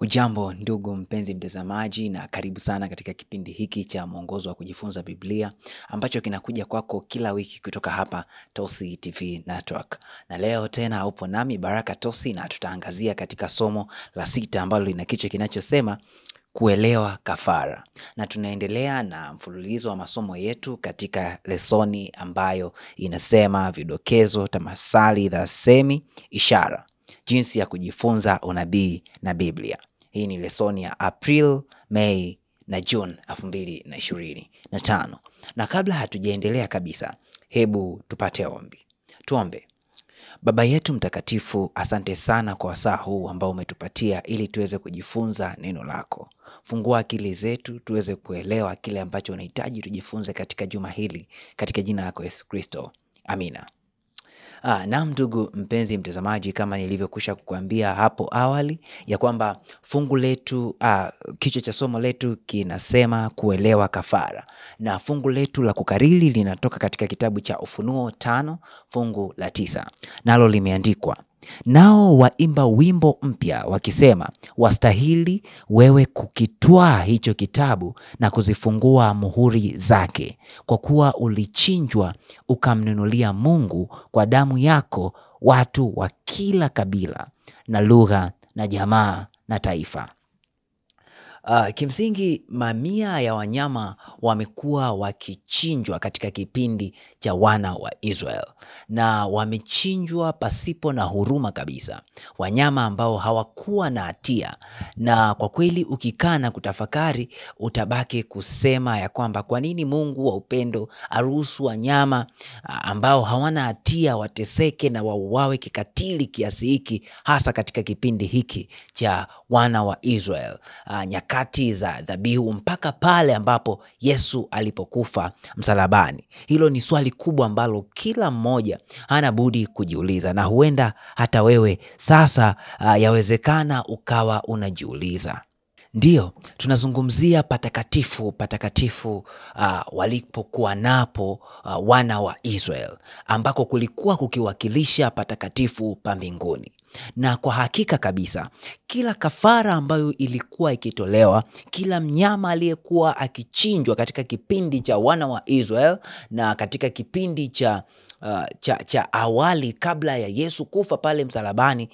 Ujambo ndugu mpenzi mtazamaji, na karibu sana katika kipindi hiki cha mwongozo wa kujifunza Biblia ambacho kinakuja kwako kila wiki kutoka hapa Tosi TV Network. Na leo tena upo nami Baraka Tosi, na tutaangazia katika somo la 6 ambalo lina kichwa kinachosema kuelewa kafara. Na tunaendelea na mfululizo wa masomo yetu katika lesoni ambayo inasema vidokezo, tamasali, thasemi, ishara, jinsi ya kujifunza unabii na Biblia. Hii ni lesoni ya April, Mei na June 2025. Na kabla hatujaendelea kabisa, hebu tupate ombi. Tuombe. Baba yetu mtakatifu, asante sana kwa wasaa huu ambao umetupatia ili tuweze kujifunza neno lako. Fungua akili zetu tuweze kuelewa kile ambacho unahitaji tujifunze katika juma hili, katika jina lako Yesu Kristo. Amina. Na ndugu mpenzi mtazamaji, kama nilivyokwisha kukuambia hapo awali ya kwamba fungu letu, kichwa cha somo letu kinasema kuelewa kafara, na fungu letu la kukariri linatoka katika kitabu cha Ufunuo 5 fungu la 9, nalo limeandikwa: nao waimba wimbo mpya wakisema, wastahili wewe kukitwaa hicho kitabu na kuzifungua muhuri zake, kwa kuwa ulichinjwa ukamnunulia Mungu kwa damu yako watu wa kila kabila na lugha na jamaa na taifa. Kimsingi mamia ya wanyama wamekuwa wakichinjwa katika kipindi cha wana wa Israel, na wamechinjwa pasipo na huruma kabisa, wanyama ambao hawakuwa na hatia. Na kwa kweli ukikaa na kutafakari, utabaki kusema ya kwamba kwa nini Mungu wa upendo aruhusu wanyama ambao hawana hatia wateseke na wauawe kikatili kiasi hiki, hasa katika kipindi hiki cha wana wa Israel, nyakati za dhabihu mpaka pale ambapo Yesu alipokufa msalabani. Hilo ni swali kubwa ambalo kila mmoja hana budi kujiuliza, na huenda hata wewe sasa yawezekana ukawa unajiuliza. Ndiyo, tunazungumzia patakatifu walipokuwa napo wana wa Israel, ambako kulikuwa kukiwakilisha patakatifu pa mbinguni. Na kwa hakika kabisa, kila kafara ambayo ilikuwa ikitolewa, kila mnyama aliyekuwa akichinjwa katika kipindi cha wana wa Israel na katika kipindi cha awali kabla ya Yesu kufa pale msalabani,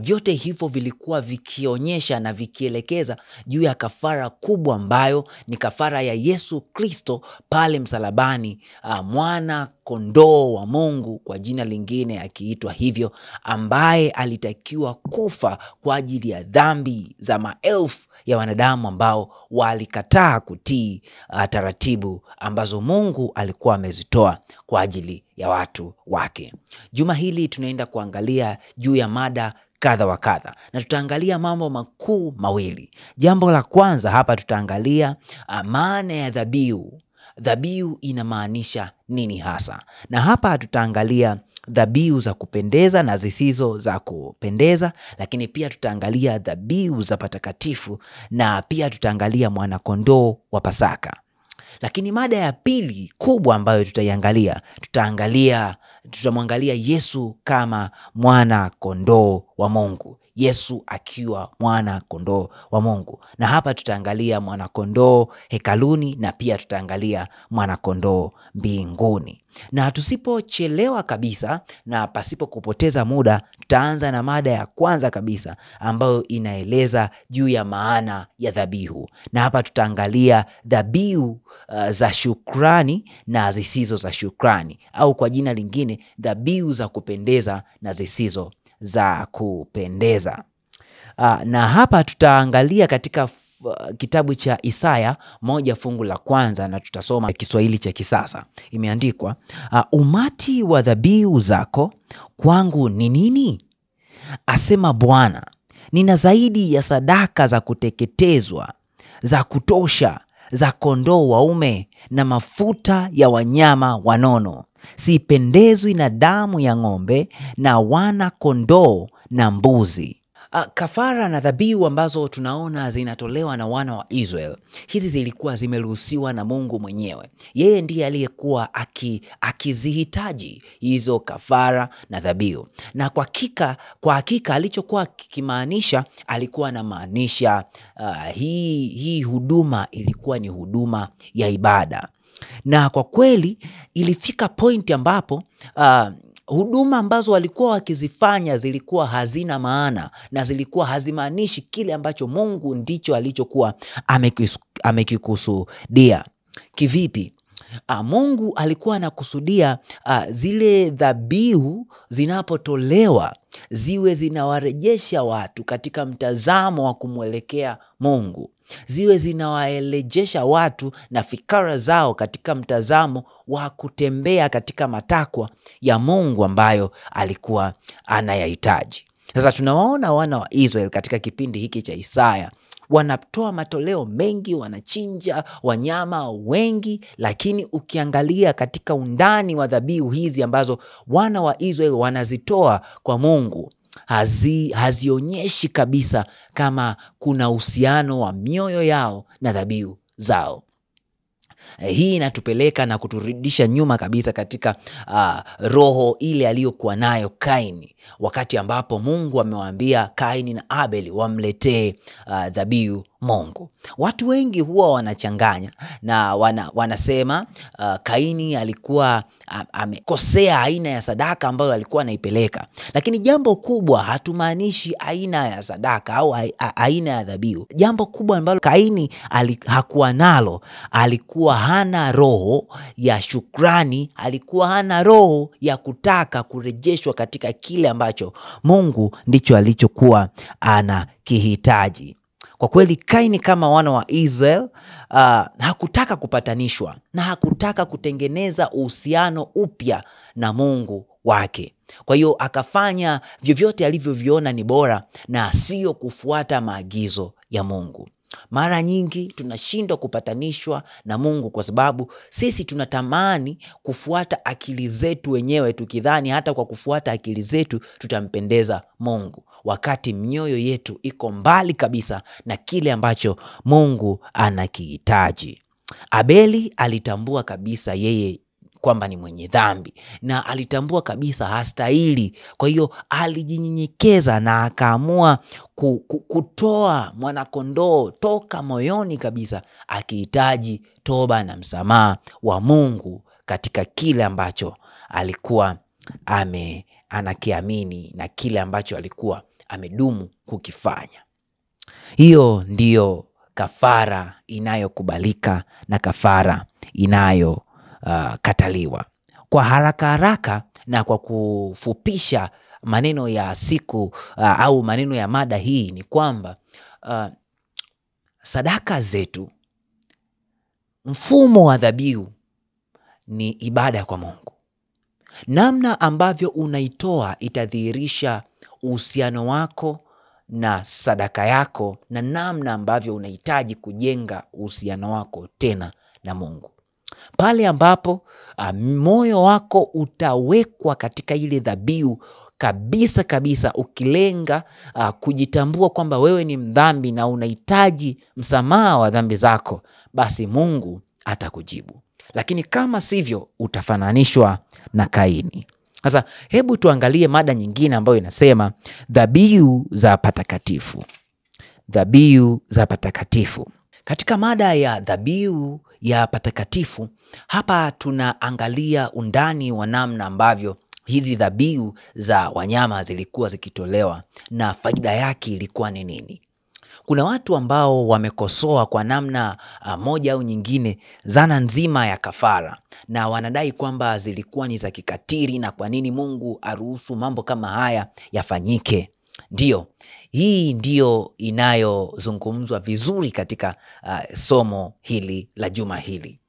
vyote hivyo vilikuwa vikionyesha na vikielekeza juu ya kafara kubwa ambayo ni kafara ya Yesu Kristo pale msalabani, mwana kondoo wa Mungu, kwa jina lingine akiitwa hivyo, ambaye alitakiwa kufa kwa ajili ya dhambi za maelfu ya wanadamu ambao walikataa kutii taratibu ambazo Mungu alikuwa amezitoa kwa ajili ya watu wake. Juma hili tunaenda kuangalia juu ya mada kadha wa kadha, na tutaangalia mambo makuu mawili. Jambo la kwanza hapa tutaangalia maana ya dhabihu. Dhabihu inamaanisha nini hasa? Na hapa tutaangalia dhabihu za kupendeza na zisizo za kupendeza, lakini pia tutaangalia dhabihu za patakatifu, na pia tutaangalia mwana kondoo wa Pasaka. Lakini mada ya pili kubwa ambayo tutamwangalia Yesu kama mwana kondoo wa Mungu. Yesu akiwa mwana kondoo wa Mungu. Na hapa tutaangalia mwana kondoo hekaluni, na pia tutaangalia mwana kondoo mbinguni. Na tusipochelewa kabisa na pasipo kupoteza muda, tutaanza na mada ya kwanza kabisa ambayo inaeleza juu ya maana ya dhabihu. Na hapa tutaangalia dhabihu za shukrani na zisizo za shukrani, au kwa jina lingine dhabihu za kupendeza na zisizo za kupendeza. Na hapa tutaangalia katika kitabu cha Isaya 1 fungu la 1, na tutasoma Kiswahili cha kisasa. Imeandikwa, umati wa dhabihu zako kwangu ni nini? Asema Bwana, nina zaidi ya sadaka za kuteketezwa za kutosha, za kondoo waume na mafuta ya wanyama wanono. Sipendezwi na damu ya ng'ombe na wana kondoo na mbuzi. Kafara na dhabihu ambazo tunaona zinatolewa na wana wa Israel, hizi zilikuwa zimeruhusiwa na Mungu mwenyewe. Yeye ndiye aliyekuwa akizihitaji hizo kafara na dhabihu. Na kwa hakika alichokuwa kikimaanisha, alikuwa anamaanisha hii huduma ilikuwa ni huduma ya ibada. Na kwa kweli ilifika point ambapo huduma ambazo walikuwa wakizifanya zilikuwa hazina maana na zilikuwa hazimaanishi kile ambacho Mungu ndicho alichokuwa amekikusudia. Kivipi? Mungu alikuwa anakusudia zile dhabihu zinapotolewa ziwe zinawarejesha watu katika mtazamo wa kumwelekea Mungu. Ziwe zinawarejesha watu na fikra zao katika mtazamo wa kutembea katika matakwa ya Mungu ambayo alikuwa anayahitaji. Sasa tunawaona wana wa Israel katika kipindi hiki cha Isaya wanatoa matoleo mengi, wanachinja wanyama wengi, lakini ukiangalia katika undani wa dhabihu hizi ambazo wana wa Israel wanazitoa kwa Mungu, hazionyeshi kabisa kama kuna uhusiano wa mioyo yao na dhabihu zao. Hii inatupeleka na kuturudisha nyuma kabisa katika roho ile aliyokuwa nayo Kaini, wakati ambapo Mungu amewaambia Kaini na Abeli wamletee dhabihu Mungu. Watu wengi huwa wanachanganya na wanasema Kaini alikuwa amekosea aina ya sadaka ambayo alikuwa anaipeleka. Lakini jambo kubwa hatumaanishi aina ya sadaka au aina ya dhabihu. Jambo kubwa ambalo Kaini hakuwa nalo, alikuwa hana roho ya shukrani, alikuwa hana roho ya kutaka kurejeshwa katika kile ambacho Mungu ndicho alichokuwa anakihitaji. Kwa kweli Kaini kama wana wa Israel hakutaka kupatanishwa na hakutaka kutengeneza uhusiano upya na Mungu wake. Kwa hiyo akafanya vyovyote alivyoviona ni bora na sio kufuata maagizo ya Mungu. Mara nyingi tunashindwa kupatanishwa na Mungu kwa sababu sisi tunatamani kufuata akili zetu wenyewe, tukidhani hata kwa kufuata akili zetu tutampendeza Mungu, wakati mioyo yetu iko mbali kabisa na kile ambacho Mungu anakihitaji. Abeli alitambua kabisa yeye kwamba ni mwenye dhambi na alitambua kabisa hastahili. Kwa hiyo alijinyenyekeza na akaamua kutoa mwanakondoo toka moyoni kabisa, akihitaji toba na msamaha wa Mungu katika kile ambacho alikuwa anakiamini na kile ambacho alikuwa amedumu kukifanya. Hiyo ndiyo kafara inayokubalika na kafara kataliwa. Kwa haraka na kwa kufupisha maneno ya siku au maneno ya mada hii ni kwamba sadaka zetu, mfumo wa dhabihu ni ibada kwa Mungu. Namna ambavyo unaitoa itadhihirisha uhusiano wako na sadaka yako na namna ambavyo unahitaji kujenga uhusiano wako tena na Mungu. Pale ambapo moyo wako utawekwa katika ile dhabihu kabisa, ukilenga kujitambua kwamba wewe ni mdhambi na unahitaji msamaha wa dhambi zako, basi Mungu atakujibu. Lakini kama sivyo, utafananishwa na Kaini. Sasa hebu tuangalie mada nyingine ambayo inasema dhabihu za patakatifu. Dhabihu za patakatifu. Katika mada ya dhabihu ya patakatifu, hapa tunaangalia undani wa namna ambavyo hizi dhabihu za wanyama zilikuwa zikitolewa na faida yake ilikuwa ni nini. Kuna watu ambao wamekosoa kwa namna moja au nyingine zana nzima ya kafara na wanadai kwamba zilikuwa ni za kikatili na kwa nini Mungu aruhusu mambo kama haya yafanyike. Ndiyo, hii ndiyo inayozungumzwa vizuri katika somo hili la juma hili.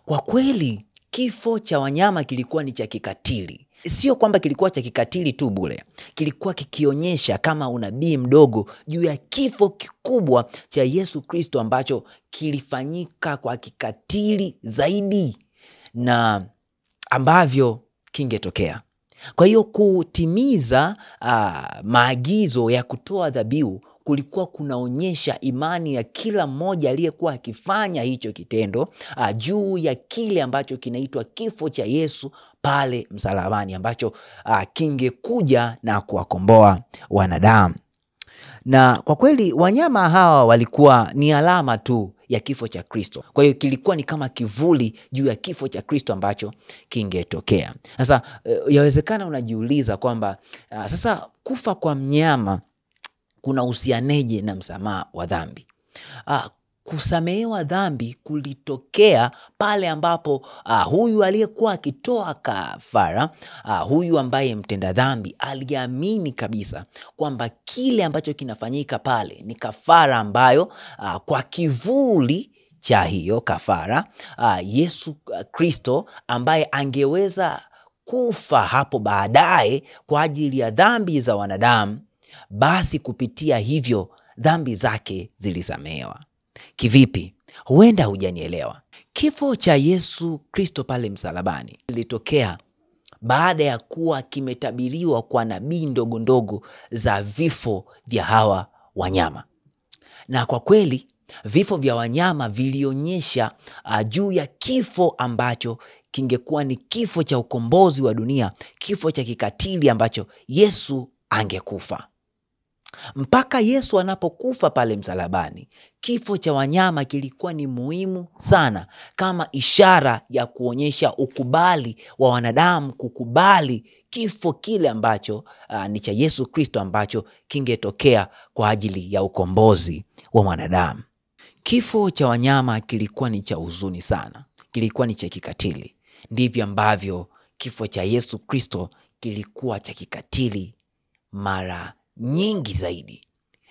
Kwa kweli kifo cha wanyama kilikuwa ni cha kikatili. Sio kwamba kilikuwa cha kikatili tu bure, kilikuwa kikionyesha kama unabii mdogo juu ya kifo kikubwa cha Yesu Kristo ambacho kilifanyika kwa kikatili zaidi na ambavyo kingetokea. Kwa hiyo kutimiza maagizo ya kutoa dhabihu kulikuwa kunaonyesha imani ya kila mmoja aliyekuwa akifanya hicho kitendo juu ya kile ambacho kinaitwa kifo cha Yesu pale msalabani, ambacho kingekuja na kuwakomboa wanadamu. Na kwa kweli wanyama hawa walikuwa ni alama tu ya kifo cha Kristo. Kwa hiyo kilikuwa ni kama kivuli juu ya kifo cha Kristo ambacho kingetokea. Sasa yawezekana unajiuliza kwamba sasa kufa kwa mnyama kuna uhusianeje na msamaha wa dhambi? Kusamehewa dhambi kulitokea pale ambapo huyu aliyekuwa akitoa kafara, huyu ambaye mtenda dhambi aliamini kabisa kwamba kile ambacho kinafanyika pale ni kafara ambayo kwa kivuli cha hiyo kafara Yesu Kristo ambaye angeweza kufa hapo baadaye kwa ajili ya dhambi za wanadamu, basi kupitia hivyo dhambi zake zilisamehewa. Kivipi? Huenda hujanielewa. Kifo cha Yesu Kristo pale msalabani kilitokea baada ya kuwa kimetabiriwa kwa nabii ndogo ndogo za vifo vya hawa wanyama. Na kwa kweli vifo vya wanyama vilionyesha juu ya kifo ambacho kingekuwa ni kifo cha ukombozi wa dunia, kifo cha kikatili ambacho Yesu angekufa. Mpaka Yesu anapokufa pale msalabani, kifo cha wanyama kilikuwa ni muhimu sana kama ishara ya kuonyesha ukubali wa wanadamu kukubali kifo kile ambacho ni cha Yesu Kristo ambacho kingetokea kwa ajili ya ukombozi wa mwanadamu. Kifo cha wanyama kilikuwa ni cha huzuni sana, kilikuwa ni cha kikatili. Ndivyo ambavyo kifo cha Yesu Kristo kilikuwa cha kikatili mara nyingi zaidi.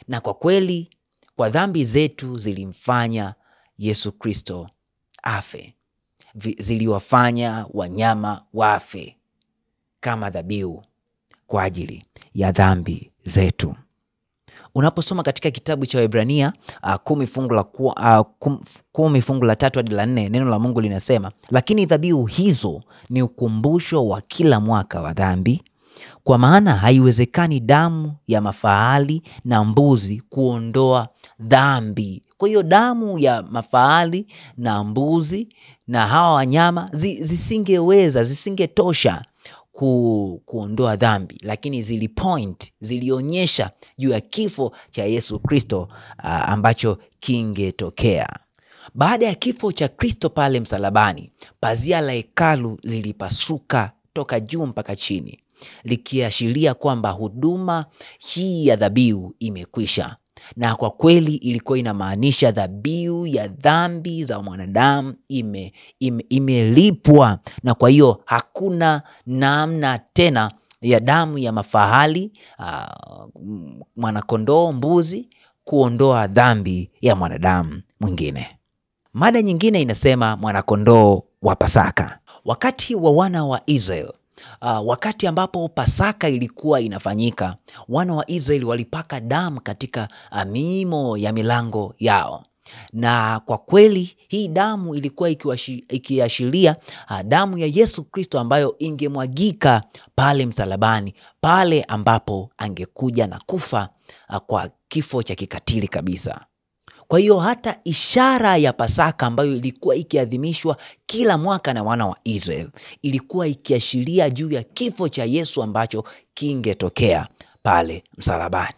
Na kwa kweli kwa dhambi zetu zilimfanya Yesu Kristo afe. Ziliwafanya wanyama wafe kama dhabihu kwa ajili ya dhambi zetu. Unaposoma katika kitabu cha Waebrania 10 fungu la 3 hadi la 4, neno la Mungu linasema, lakini dhabihu hizo ni ukumbusho wa kila mwaka wa dhambi, kwa maana haiwezekani damu ya mafahali na mbuzi kuondoa dhambi. Kwa hiyo damu ya mafahali na mbuzi na hawa wanyama zisingetosha kuondoa dhambi, lakini zilionyesha juu ya kifo cha Yesu Kristo ambacho kingetokea. Baada ya kifo cha Kristo pale msalabani, pazia la hekalu lilipasuka toka juu mpaka chini, likiashiria kwamba huduma hii ya dhabihu imekwisha. Na kwa kweli ilikuwa inamaanisha dhabihu ya dhambi za mwanadamu imelipwa, na kwa hiyo hakuna namna tena ya damu ya mafahali, mwanakondoo, mbuzi kuondoa dhambi ya mwanadamu mwingine. Mada nyingine inasema mwanakondoo wa Pasaka. Wakati wa wana wa Israeli, wakati ambapo Pasaka ilikuwa inafanyika, wana wa Israeli walipaka damu katika miimo ya milango yao. Na kwa kweli hii damu ilikuwa ikiashiria damu ya Yesu Kristo ambayo ingemwagika pale msalabani, pale ambapo angekuja na kufa kwa kifo cha kikatili kabisa. Kwa hiyo hata ishara ya Pasaka ambayo ilikuwa ikiadhimishwa kila mwaka na wana wa Israeli ilikuwa ikiashiria juu ya kifo cha Yesu ambacho kingetokea pale msalabani.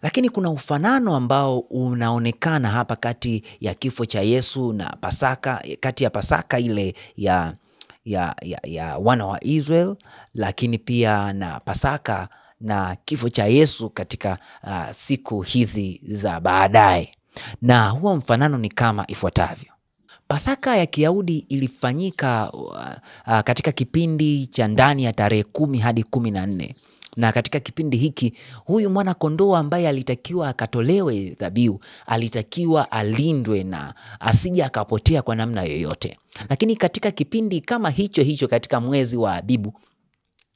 Lakini kuna ufanano ambao unaonekana hapa kati ya kifo cha Yesu na Pasaka, kati ya Pasaka ile ya wana wa Israeli, lakini pia na Pasaka na kifo cha Yesu katika siku hizi za baadaye. Na huo mfanano ni kama ifuatavyo. Pasaka ya Kiyahudi ilifanyika katika kipindi cha ndani ya tarehe 10 hadi 14. Na katika kipindi hiki huyu mwana kondoo ambaye alitakiwa akatolewe dhabihu, alitakiwa alindwe na asije akapotea kwa namna yoyote. Lakini katika kipindi kama hicho katika mwezi wa Abibu,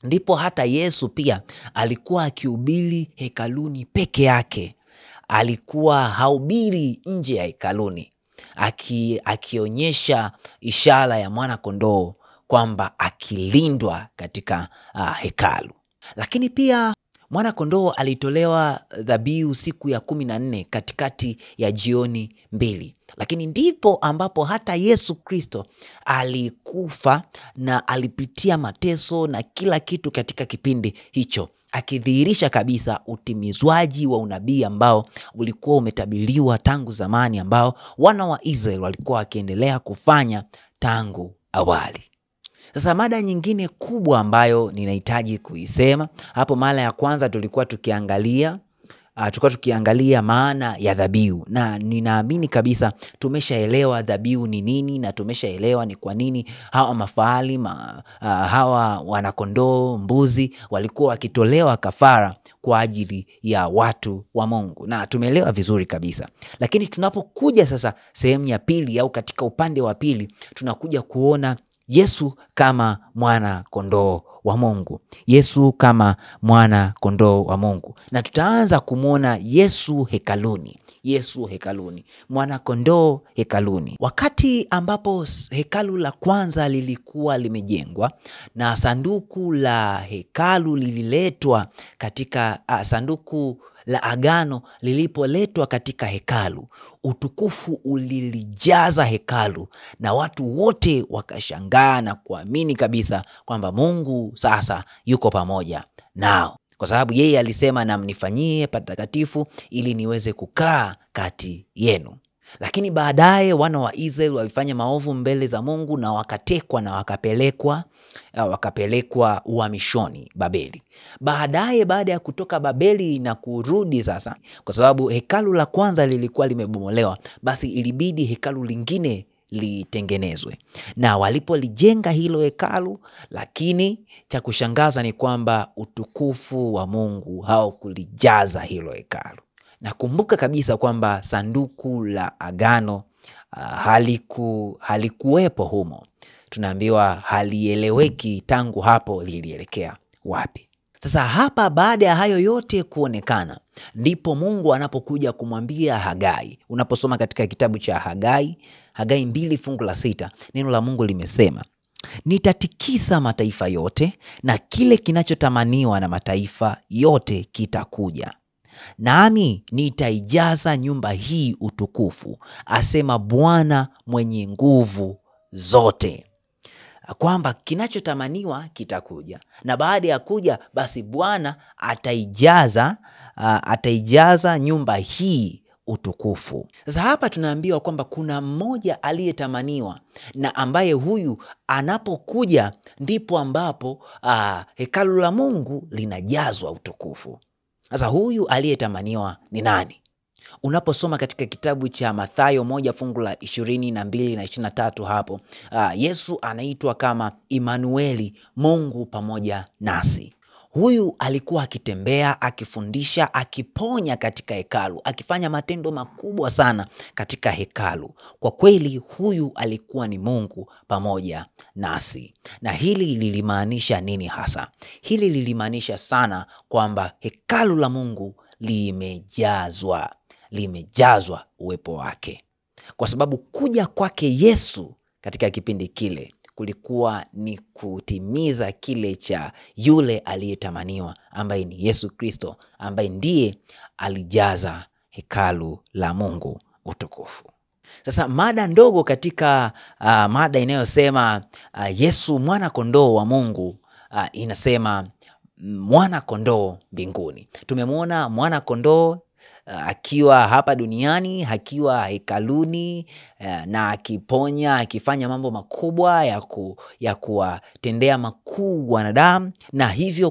ndipo hata Yesu pia alikuwa akihubiri hekaluni peke yake. Alikuwa haubiri nje ya hekaluni, akionyesha ishara ya mwana kondoo kwamba akilindwa katika hekalu. Lakini pia mwana kondoo alitolewa dhabihu siku ya 14 katikati ya jioni 2. Lakini ndipo ambapo hata Yesu Kristo alikufa na alipitia mateso na kila kitu katika kipindi hicho, akidhihirisha kabisa utimizwaji wa unabii ambao ulikuwa umetabiriwa tangu zamani, ambao wana wa Israeli walikuwa wakiendelea kufanya tangu awali. Sasa mada nyingine kubwa ambayo ninahitaji kuisema hapo, mara ya kwanza tulikuwa tukiangalia maana ya dhabihu, na ninaamini kabisa tumeshaelewa dhabihu ni nini, na tumeshaelewa ni kwa nini hawa mafahali hawa wanakondoo, mbuzi walikuwa wakitolewa kafara kwa ajili ya watu wa Mungu, na tumeelewa vizuri kabisa. Lakini tunapokuja sasa sehemu ya pili, au katika upande wa pili, tunakuja kuona Yesu kama mwana kondoo wa Mungu. Yesu kama mwana kondoo wa Mungu. Na tutaanza kumwona Yesu hekaluni. Yesu hekaluni. Mwana kondoo hekaluni. Wakati ambapo hekalu la kwanza lilikuwa limejengwa na sanduku la hekalu lililetwa katika sanduku la agano lilipoletwa katika hekalu, utukufu ulilijaza hekalu na watu wote wakashangaa na kuamini kabisa kwamba Mungu sasa yuko pamoja nao, kwa sababu yeye alisema, na mnifanyie patakatifu ili niweze kukaa kati yenu. Lakini baadaye wana wa Israeli walifanya maovu mbele za Mungu na wakatekwa na wakapelekwa uhamishoni Babeli. Baadaye, baada ya kutoka Babeli na kurudi sasa, kwa sababu hekalu la kwanza lilikuwa limebomolewa, basi ilibidi hekalu lingine litengenezwe. Na walipolijenga hilo hekalu, lakini cha kushangaza ni kwamba utukufu wa Mungu haukulijaza hilo hekalu. Na kumbuka kabisa kwamba sanduku la agano halikuwepo humo. Tunaambiwa halieleweki tangu hapo lilielekea wapi. Sasa hapa, baada ya hayo yote kuonekana, ndipo Mungu anapokuja kumwambia Hagai. Unaposoma katika kitabu cha Hagai 2:6, neno la Mungu limesema, nitatikisa mataifa yote na kile kinachotamaniwa na mataifa yote kitakuja, nami nitaijaza nyumba hii utukufu, asema Bwana mwenye nguvu zote. Kwamba kinachotamaniwa kitakuja, na baada ya kuja basi Bwana ataijaza nyumba hii utukufu. Sasa hapa tunaambiwa kwamba kuna mmoja aliyetamaniwa, na ambaye huyu anapokuja ndipo ambapo hekalu la Mungu linajazwa utukufu. Sasa huyu aliyetamaniwa ni nani? Unaposoma katika kitabu cha Mathayo 1:22 na 23 hapo, Yesu anaitwa kama Imanueli, Mungu pamoja nasi. Huyu alikuwa akitembea, akifundisha, akiponya katika hekalu, akifanya matendo makubwa sana katika hekalu. Kwa kweli huyu alikuwa ni Mungu pamoja nasi. Na hili lilimaanisha nini hasa? Hili lilimaanisha sana kwamba hekalu la Mungu limejazwa uwepo wake, kwa sababu kuja kwake Yesu katika kipindi kile kulikuwa ni kutimiza kile cha yule aliyetamaniwa, ambaye ni Yesu Kristo, ambaye ndiye alijaza hekalu la Mungu utukufu. Sasa mada ndogo katika mada inayosema Yesu mwana kondoo wa Mungu, inasema mwana kondoo mbinguni. Tumemwona mwana kondoo akiwa hapa duniani, akiwa hekaluni, na akiponya, akifanya mambo makubwa ya kuwatendea makuu wanadamu, na hivyo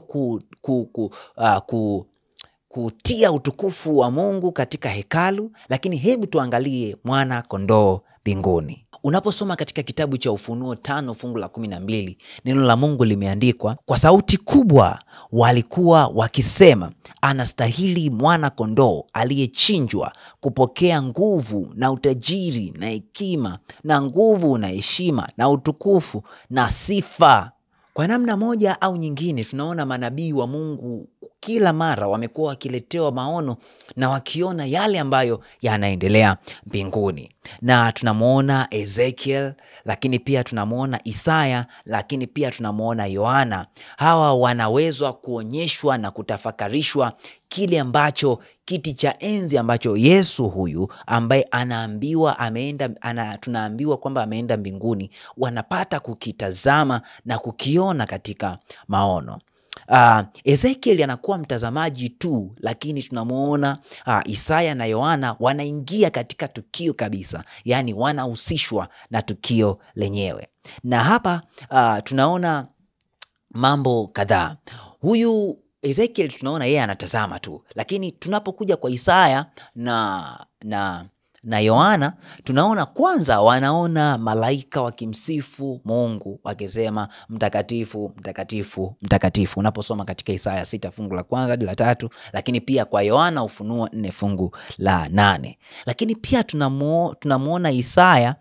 kutia utukufu wa Mungu katika hekalu. Lakini hebu tuangalie mwana kondoo mbinguni. Unaposoma katika kitabu cha Ufunuo 5:12, neno la Mungu limeandikwa, kwa sauti kubwa walikuwa wakisema, anastahili mwana kondoo aliyechinjwa kupokea nguvu na utajiri na hekima na nguvu na heshima na utukufu na sifa. Kwa namna moja au nyingine tunaona manabii wa Mungu kila mara wamekuwa wakiletewa maono na wakiona yale ambayo yanaendelea mbinguni. Na tunamuona Ezekiel, lakini pia tunamuona Isaya, lakini pia tunamuona Yohana. Hawa wanawezwa kuonyeshwa na kutafakarishwa kile ambacho kiti cha enzi ambacho Yesu huyu ambaye tunaambiwa kwamba ameenda mbinguni, wanapata kukitazama na kukiona katika maono. Ezekiel anakuwa mtazamaji tu, lakini tunamuona Isaya na Yohana wanaingia katika tukio kabisa, yani wanahusishwa na tukio lenyewe. Na hapa tunaona mambo kadhaa. Huyu Ezekiel tunaona yeye anatazama tu, lakini tunapokuja kwa Isaya na Yohana tunaona kwanza wanaona malaika wakimsifu Mungu wakisema mtakatifu, mtakatifu, mtakatifu. Unaposoma katika Isaya 6 fungu la 1 hadi la 3, lakini pia kwa Yohana Ufunuo 4 fungu la 8. Lakini pia tunamuona Isaya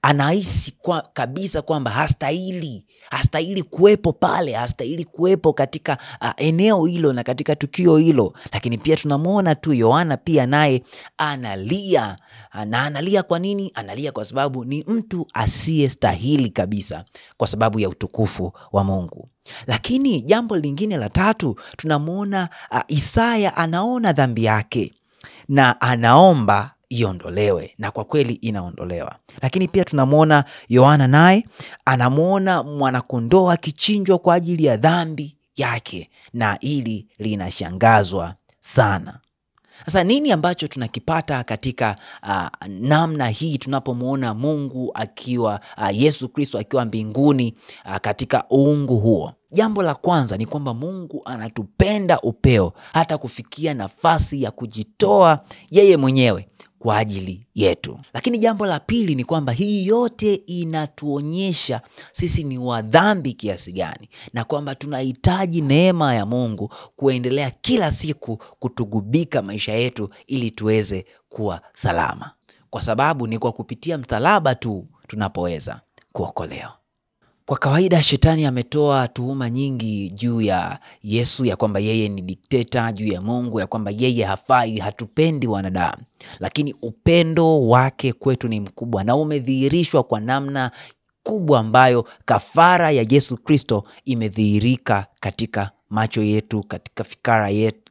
anahisi kabisa kwamba hastahili kuwepo pale, hastahili kuwepo katika eneo hilo na katika tukio hilo. Lakini pia tunamuona tu Yohana pia naye analia. Na analia kwa nini? Analia kwa sababu ni mtu asiyestahili kabisa kwa sababu ya utukufu wa Mungu. Lakini jambo lingine la tatu, tunamuona Isaya anaona dhambi yake na anaomba iondolewe, na kwa kweli inaondolewa. Lakini pia tunamuona Yohana naye anamuona mwanakondoo akichinjwa kwa ajili ya dhambi yake, na ili linashangazwa sana. Sasa nini ambacho tunakipata katika namna hii tunapomuona Mungu akiwa Yesu Kristo akiwa mbinguni katika uungu huo? Jambo la kwanza ni kwamba Mungu anatupenda upeo hata kufikia nafasi ya kujitoa yeye mwenyewe kwa ajili yetu. Lakini jambo la pili ni kwamba hii yote inatuonyesha sisi ni wadhambi kiasi gani, na kwamba tunahitaji neema ya Mungu kuendelea kila siku kutugubika maisha yetu ili tuweze kuwa salama, kwa sababu ni kwa kupitia msalaba tu tunapoweza kuokolewa. Kwa kawaida shetani ametoa tuhuma nyingi juu ya Yesu, ya kwamba yeye ni dikteta, juu ya Mungu, ya kwamba yeye hafai, hatupendi wanadamu. Lakini upendo wake kwetu ni mkubwa na umedhihirishwa kwa namna kubwa ambayo kafara ya Yesu Kristo imedhihirika katika macho yetu,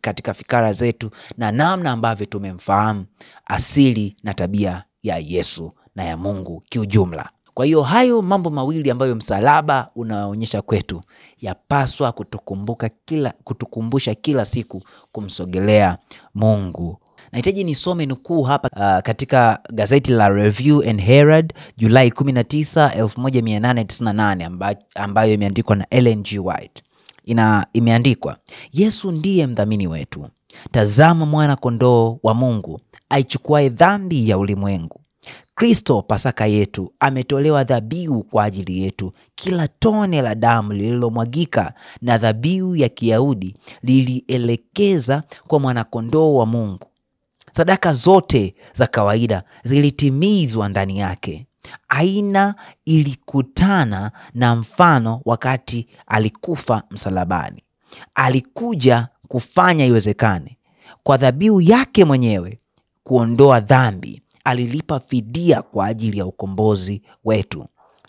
katika fikara zetu, na namna ambavyo tumemfahamu asili na tabia ya Yesu na ya Mungu kiujumla. Kwa hiyo hayo mambo mawili ambayo msalaba unaonyesha kwetu yapaswa kutukumbusha kila siku kumsogelea Mungu. Nahitaji nisome nukuu hapa katika gazeti la Review and Herald Julai 19, 1898 ambayo imeandikwa na Ellen G. White. Imeandikwa, Yesu ndiye mdhamini wetu. Tazama mwana kondoo wa Mungu aichukuaye dhambi ya ulimwengu. Kristo Pasaka yetu ametolewa dhabihu kwa ajili yetu. Kila tone la damu lililomwagika na dhabihu ya Kiyahudi lilielekeza kwa mwanakondoo wa Mungu. Sadaka zote za kawaida zilitimizwa ndani yake. Aina ilikutana na mfano wakati alikufa msalabani. Alikuja kufanya iwezekane kwa dhabihu yake mwenyewe kuondoa dhambi. Alilipa fidia kwa ajili ya ukombozi wetu.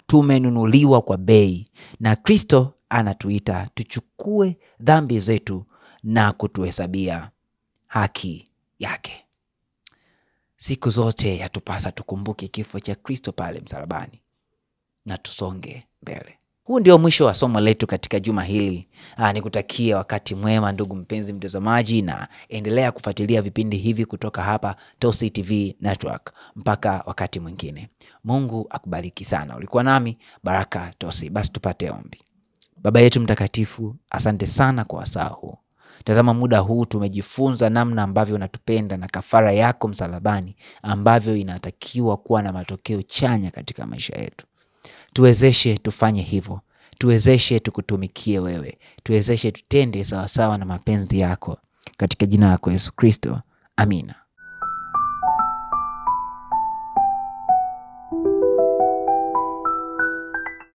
Tumenunuliwa kwa bei, na Kristo anatuita tuchukue dhambi zetu na kutuhesabia haki yake. Siku zote yatupasa tukumbuke kifo cha Kristo pale msalabani na tusonge mbele. Huu ndio mwisho wa somo letu katika juma hili. Nikutakia wakati mwema ndugu mpenzi mtazamaji, na endelea kufuatilia vipindi hivi kutoka hapa Tosi TV Network. Mpaka wakati mwingine. Mungu akubariki sana. Ulikuwa nami Baraka Tosi. Basi tupate ombi. Baba yetu mtakatifu, asante sana kwa wasaa huu. Tazama muda huu tumejifunza namna ambavyo unatupenda na kafara yako msalabani ambavyo inatakiwa kuwa na matokeo chanya katika maisha yetu. Tuwezeshe tufanye hivyo. Tuwezeshe tukutumikie wewe. Tuwezeshe tutende sawasawa na mapenzi yako. Katika jina lako Yesu Kristo. Amina.